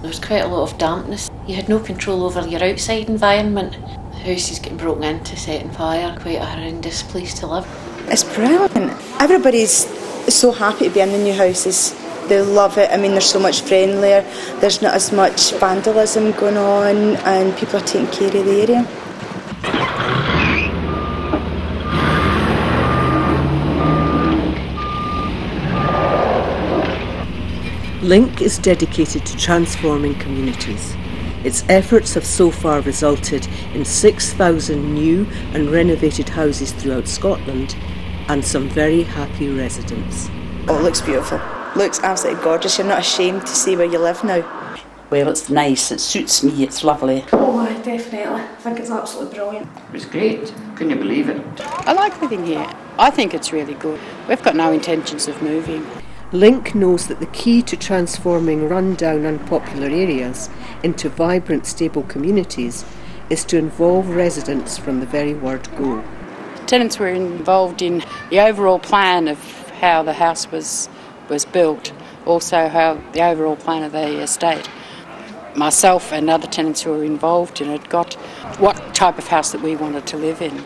There was quite a lot of dampness. You had no control over your outside environment. The house is getting broken into, setting fire. Quite a horrendous place to live. It's brilliant. Everybody's so happy to be in the new houses. They love it. I mean, they're so much friendlier. There's not as much vandalism going on, and people are taking care of the area. Link is dedicated to transforming communities. Its efforts have so far resulted in 6,000 new and renovated houses throughout Scotland and some very happy residents. Oh, it looks beautiful. Looks absolutely gorgeous. You're not ashamed to see where you live now. Well, it's nice, it suits me, it's lovely. Oh, definitely. I think it's absolutely brilliant. It was great. Couldn't you believe it? I like living here. I think it's really good. We've got no intentions of moving. Link knows that the key to transforming run-down unpopular areas into vibrant, stable communities is to involve residents from the very word go. Tenants were involved in the overall plan of how the house was built, also how the overall plan of the estate. Myself and other tenants who were involved in it got what type of house that we wanted to live in.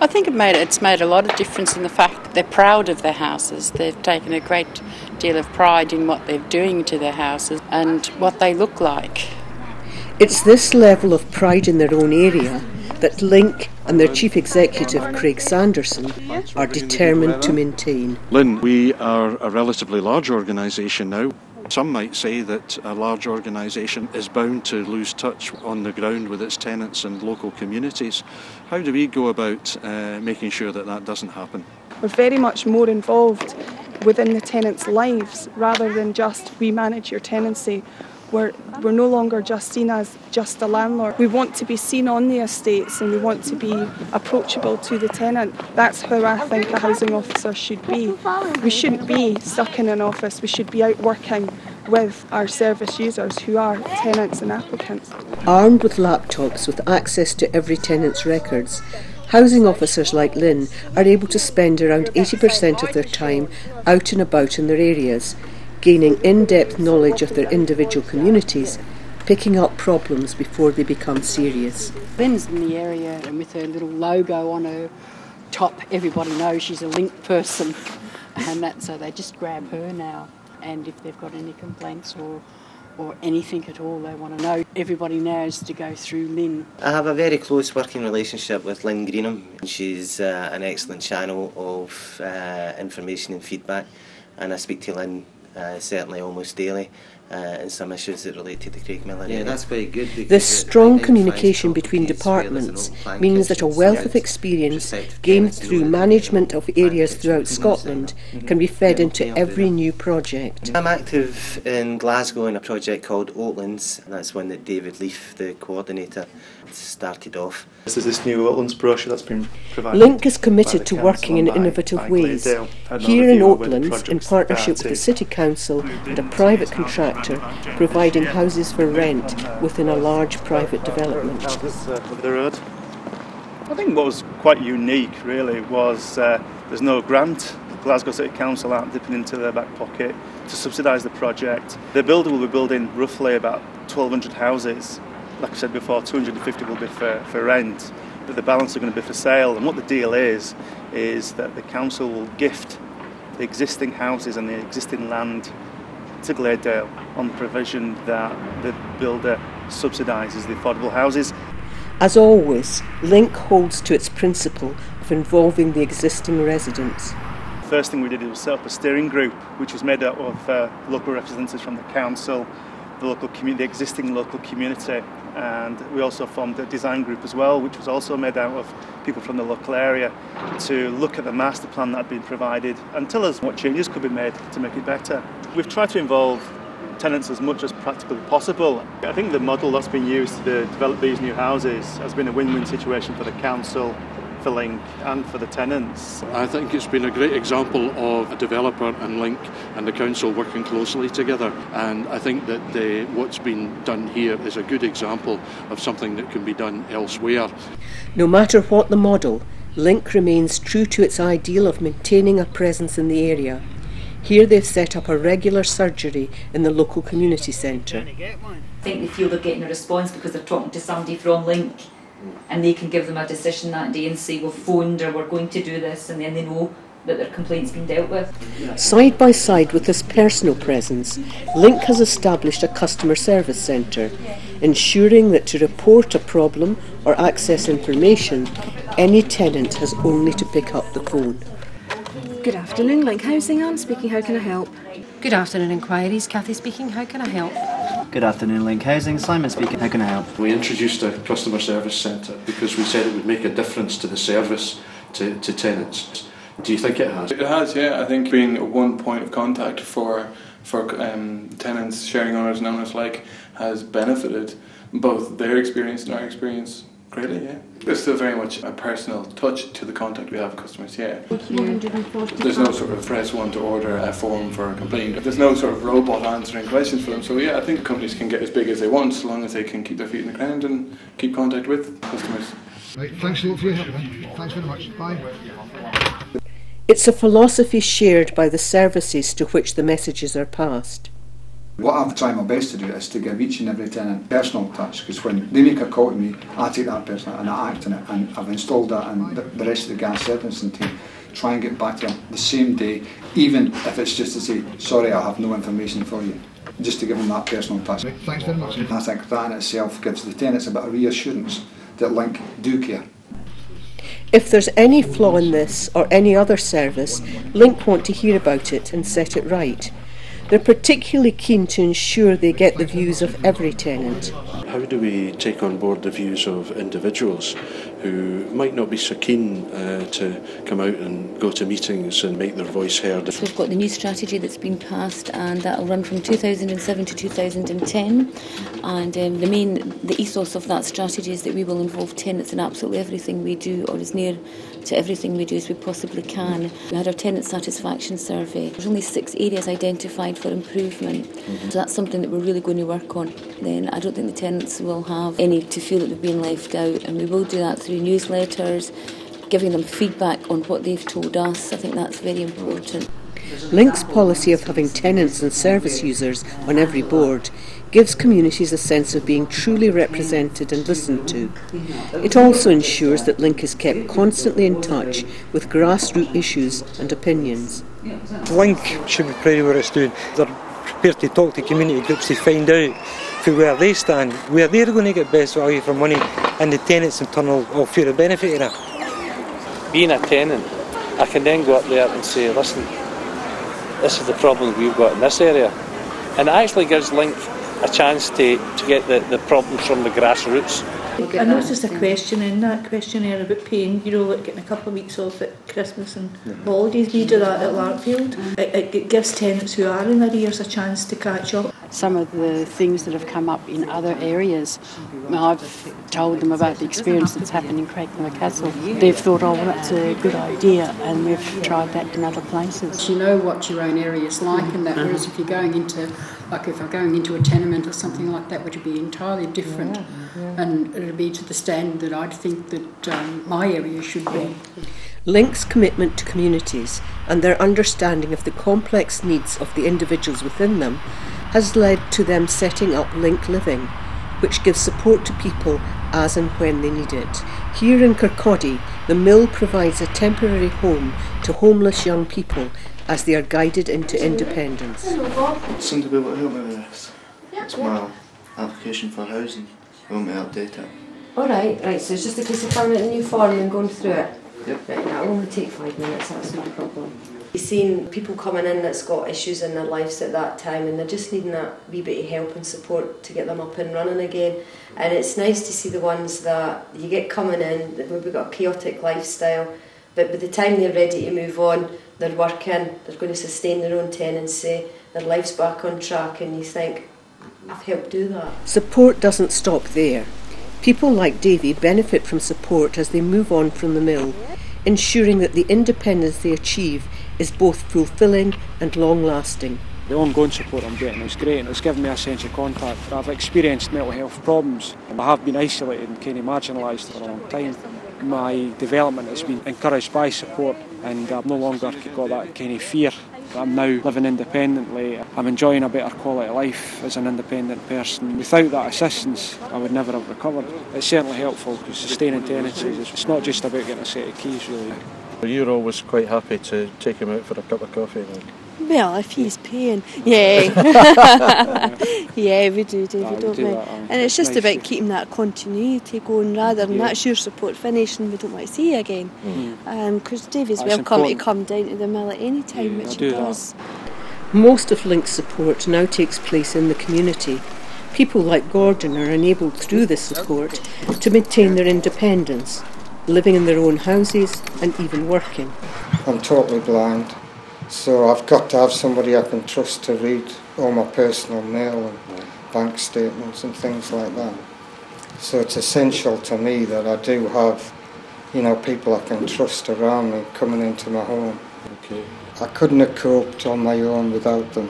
I think it's made a lot of difference in the fact that they're proud of their houses. They've taken a great deal of pride in what they're doing to their houses and what they look like. It's this level of pride in their own area that Link and their Chief Executive, Craig Sanderson, are determined to maintain. Lynn, we are a relatively large organisation now. Some might say that a large organisation is bound to lose touch on the ground with its tenants and local communities. How do we go about making sure that that doesn't happen? We're very much more involved within the tenants' lives rather than just we manage your tenancy. We're no longer just seen as just a landlord. We want to be seen on the estates and we want to be approachable to the tenant. That's how I think a housing officer should be. We shouldn't be stuck in an office. We should be out working with our service users who are tenants and applicants. Armed with laptops with access to every tenant's records, housing officers like Lynn are able to spend around 80% of their time out and about in their areas, gaining in-depth knowledge of their individual communities, picking up problems before they become serious. Lynn's in the area and with her little logo on her top, everybody knows she's a Link person, and so they just grab her now. And if they've got any complaints or anything at all they want to know, everybody knows to go through Lynn. I have a very close working relationship with Lynn Greenham. She's an excellent channel of information and feedback, and I speak to Lynn certainly almost daily and some issues that relate to the Craigmillar area. Yeah, that's very good. This strong communication between departments means that a wealth of experience gained through management of areas throughout Scotland can be fed into every new project. I'm active in Glasgow in a project called Oatlands, and that's one that David Leaf, the coordinator, started off. This is this new Oatlands brochure that's been provided. Link is committed to working in innovative ways. Here in Oatlands, in partnership with the City Council and a private contractor, providing houses for rent within a large private development. The road. I think what was quite unique really was there's no grant. Glasgow City Council aren't dipping into their back pocket to subsidise the project. The builder will be building roughly about 1,200 houses. Like I said before, 250 will be for rent, but the balance are going to be for sale. And what the deal is that the council will gift the existing houses and the existing land to Glaedale on the provision that the builder subsidises the affordable houses. As always, Link holds to its principle of involving the existing residents. The first thing we did was set up a steering group, which was made up of local representatives from the council, the local community, the existing local community, and we also formed a design group as well, which was also made out of people from the local area to look at the master plan that had been provided and tell us what changes could be made to make it better. We've tried to involve tenants as much as practically possible. I think the model that's been used to develop these new houses has been a win-win situation for the council, for Link and for the tenants. I think it's been a great example of a developer and Link and the council working closely together, and I think that what's been done here is a good example of something that can be done elsewhere. No matter what the model, Link remains true to its ideal of maintaining a presence in the area. Here they've set up a regular surgery in the local community centre. I think they feel they're getting a response because they're talking to somebody from Link and they can give them a decision that day and say, we've phoned or we're going to do this, and then they know that their complaint's been dealt with. Side by side with this personal presence, Link has established a customer service centre, ensuring that to report a problem or access information, any tenant has only to pick up the phone. Good afternoon, Link Housing, Anne speaking, how can I help? Good afternoon, Inquiries, Cathy speaking, how can I help? Good afternoon, Link Housing, Simon speaking, how can I help? We introduced a customer service centre because we said it would make a difference to the service to tenants. Do you think it has? It has, yeah. I think being one point of contact for tenants, sharing owners and owners alike has benefited both their experience and our experience greatly, yeah. There's still very much a personal touch to the contact we have with customers, yeah. There's no sort of press one to order a form for a complaint. There's no sort of robot answering questions for them. So yeah, I think companies can get as big as they want so long as they can keep their feet in the ground and keep contact with customers. Right, thanks a lot for your help then. Thanks very much. Bye. It's a philosophy shared by the services to which the messages are passed. What I've tried my best to do is to give each and every tenant personal touch, because when they make a call to me, I take that person and I act on it, and I've installed that and the rest of the gas servicing team try and get back to them the same day, even if it's just to say, sorry, I have no information for you, just to give them that personal touch. Right, thanks very much. I think that in itself gives the tenants a bit of reassurance that Link do care. If there's any flaw in this or any other service, Link want to hear about it and set it right. They're particularly keen to ensure they get the views of every tenant. How do we take on board the views of individuals who might not be so keen to come out and go to meetings and make their voice heard? So we've got the new strategy that's been passed, and that will run from 2007 to 2010, and the ethos of that strategy is that we will involve tenants in absolutely everything we do, or as near to everything we do as we possibly can. We had our tenant satisfaction survey. There's only 6 areas identified for improvement, so that's something that we're really going to work on. Then I don't think the tenants will have any to feel that they've been left out, and we will do that through newsletters, giving them feedback on what they've told us. I think that's very important. Link's policy of having tenants and service users on every board gives communities a sense of being truly represented and listened to. It also ensures that Link is kept constantly in touch with grassroots issues and opinions. Link should be proud of what it's doing. They're prepared to talk to community groups to find out where they stand, where they're going to get best value for money, and the tenants in turn will feel the benefit of that. Being a tenant, I can then go up there and say, listen, this is the problem we've got in this area. And it actually gives Link a chance to get the problems from the grassroots. I noticed a question in that questionnaire about paying, like getting a couple of weeks off at Christmas and holidays. We do that at Larkfield. It gives tenants who are in arrears a chance to catch up. Some of the things that have come up in other areas, I've told them about the experience that's happened in Craigmiller Castle. They've thought, oh, well, that's a good idea, and we've tried that in other places. You know what your own area is like and that, whereas if you're going into, like if I'm going into a tenement or something like that, which would be entirely different, and it would be to the standard that I'd think that my area should be. Link's commitment to communities and their understanding of the complex needs of the individuals within them has led to them setting up Link Living, which gives support to people as and when they need it. Here in Kirkcaldy, the mill provides a temporary home to homeless young people as they are guided into independence. Someone to be able to help me with this. It's my application for housing. I want me to update it. Alright, so it's just a case of finding a new form and going through it? Yep. Right, that'll only take 5 minutes, that's no problem. You've seen people coming in that's got issues in their lives at that time, and they're just needing that wee bit of help and support to get them up and running again. And it's nice to see the ones that you get coming in, that we've got a chaotic lifestyle, but by the time they're ready to move on, they're working, they're going to sustain their own tenancy, their life's back on track, and you think, I've helped do that. Support doesn't stop there. People like Davy benefit from support as they move on from the mill, ensuring that the independence they achieve is both fulfilling and long-lasting. The ongoing support I'm getting is great, and it's given me a sense of contact. I've experienced mental health problems, and I have been isolated and kind of marginalised for a long time. My development has been encouraged by support, and I've no longer got that kind of fear. I'm now living independently. I'm enjoying a better quality of life as an independent person. Without that assistance, I would never have recovered. It's certainly helpful because staying in tenancies, it's not just about getting a set of keys really. You're always quite happy to take him out for a cup of coffee then? Well, if he's paying, yeah. Yeah, we do, David, don't we? And it's just about keeping that continuity going rather than that's your support finished and we don't want to see you again. Because David's welcome to come down to the mill at any time, which he does. Most of Link's support now takes place in the community. People like Gordon are enabled through this support to maintain their independence, living in their own houses and even working. I'm totally blind. So I've got to have somebody I can trust to read all my personal mail and bank statements and things like that. So it's essential to me that I do have, people I can trust around me coming into my home. Okay. I couldn't have coped on my own without them.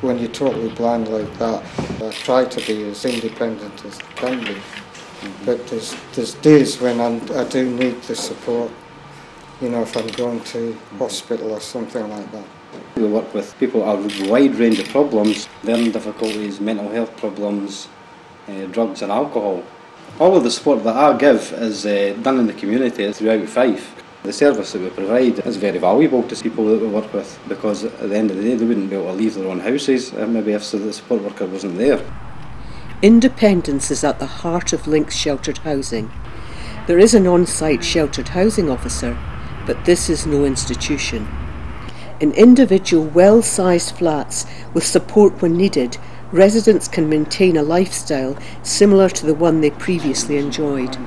When you're totally blind like that, I try to be as independent as I can be. But there's days when I do need the support. If I'm going to hospital or something like that. We work with people with a wide range of problems, learning difficulties, mental health problems, drugs and alcohol. All of the support that I give is done in the community throughout Fife. The service that we provide is very valuable to people that we work with because at the end of the day they wouldn't be able to leave their own houses maybe if the support worker wasn't there. Independence is at the heart of Link's sheltered housing. There is an on-site sheltered housing officer, but this is no institution. In individual, well-sized flats with support when needed, residents can maintain a lifestyle similar to the one they previously enjoyed.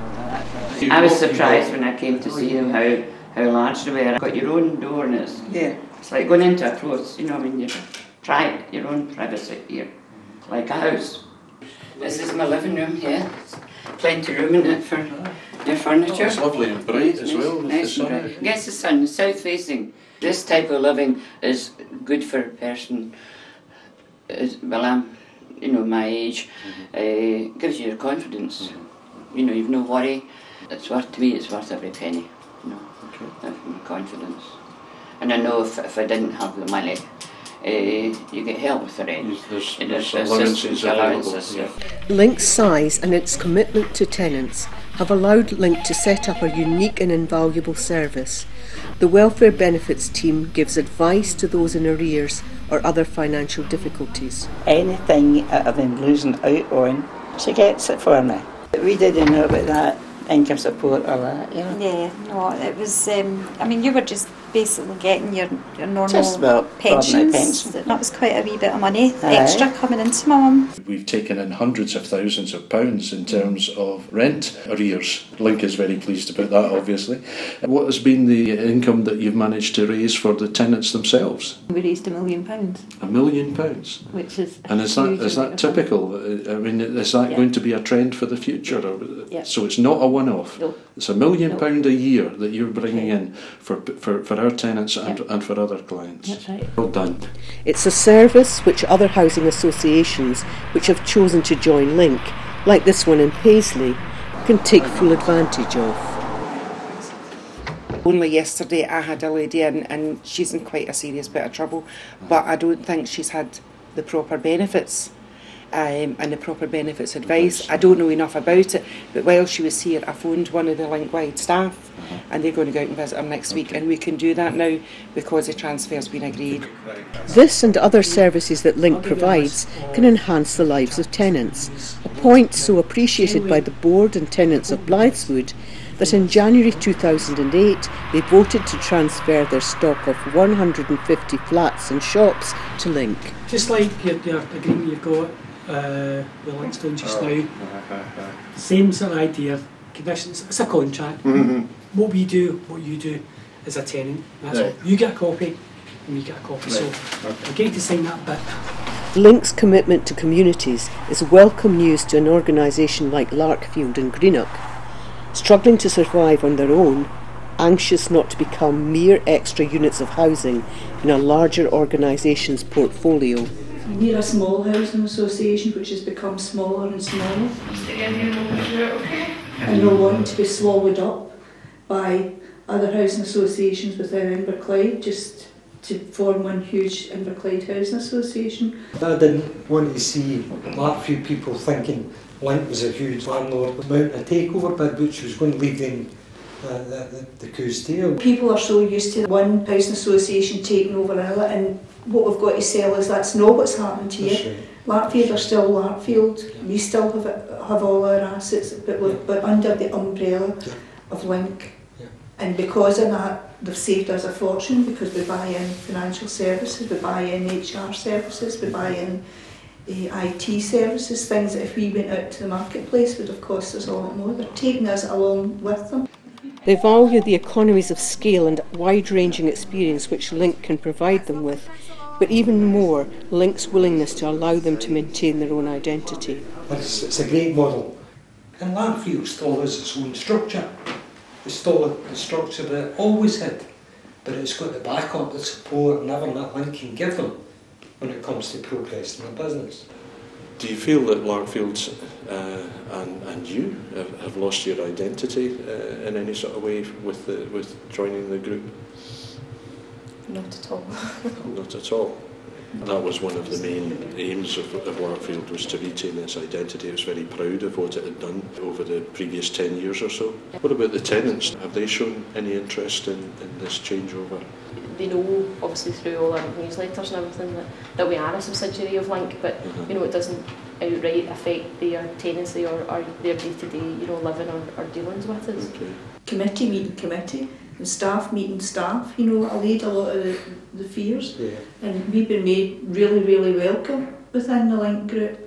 I was surprised when I came to see them how large they were. You've got your own door and it's like going into a close, you try your own privacy here, like a house. This is my living room here. Plenty of room in it for your furniture. It's lovely and bright as well. Nice and bright. Against the sun, south facing. This type of living is good for a person, I'm my age. Gives you your confidence. You've no worry. It's worth every penny. My confidence. And I know if I didn't have the money, you get help with the rent. There's allowances. Link's size and its commitment to tenants have allowed Link to set up a unique and invaluable service. The Welfare Benefits team gives advice to those in arrears or other financial difficulties. Anything I've been losing out on, she gets it for me. We didn't know about that income support or that, Yeah, no, it was, you were just basically getting your normal pensions. That was quite a wee bit of money extra coming into my mum. We've taken in hundreds of thousands of pounds in terms of rent arrears. Link is very pleased about that, obviously. What has been the income that you've managed to raise for the tenants themselves? We raised £1 million. £1 million? Which is and is that typical? Is that going to be a trend for the future? So it's not a one-off. No. It's £1 million a year that you're bringing in for our tenants and for other clients. That's right. Well done. It's a service which other housing associations which have chosen to join Link, like this one in Paisley, can take full advantage of. Only yesterday I had a lady in and she's in quite a serious bit of trouble, but I don't think she's had the proper benefits. And the proper benefits advice. I don't know enough about it, but while she was here I phoned one of the Link-wide staff and they're going to go out and visit her next week, and we can do that now because the transfer's been agreed. This and other services that Link provides can enhance the lives of tenants, a point so appreciated by the board and tenants of Blytheswood that in January 2008 they voted to transfer their stock of 150 flats and shops to Link. Just like your agreement you've got with Linkstone just now, same sort of idea, conditions, it's a contract. What we do, what you do as a tenant, that's all. You get a copy and we get a copy, so we're getting to sign that bit. Link's commitment to communities is welcome news to an organisation like Larkfield and Greenock, struggling to survive on their own, anxious not to become mere extra units of housing in a larger organisation's portfolio. We're a small housing association which has become smaller and smaller. And we're wanting to be swallowed up by other housing associations within Inverclyde, just to form one huge Inverclyde Housing Association. I didn't want to see that few people thinking Link was a huge landlord mounting a takeover bid which was going to leave them the coos tail. People are so used to one housing association taking over another, and what we've got to sell is that's not what's happened here. Right. Larkfield are still Larkfield. We still have all our assets, but we're under the umbrella of Link. And because of that, they've saved us a fortune, because we buy in financial services, we buy in HR services, we buy in IT services, things that if we went out to the marketplace would have cost us a lot more. They're taking us along with them. They value the economies of scale and wide-ranging experience which Link can provide them with, but even more, Link's willingness to allow them to maintain their own identity. It's a great model. And Larkfield still has its own structure. It's still a structure that it always had, but it's got the backup, the support and everything that Link can give them when it comes to progressing the business. Do you feel that Larkfield and you have lost your identity in any sort of way with joining the group? Not at all. Not at all. That was one of the main aims of Larkfield, was to retain its identity. It was very proud of what it had done over the previous 10 years or so. What about the tenants? Have they shown any interest in this changeover? They know, obviously through all our newsletters and everything, that we are a subsidiary of Link, but you know, it doesn't outright affect their tenancy or their day-to-day, you know, living or dealings with us. Okay. Committee meeting committee, and staff meeting staff, you know, allayed a lot of the fears, and we've been made really, really welcome within the Link Group.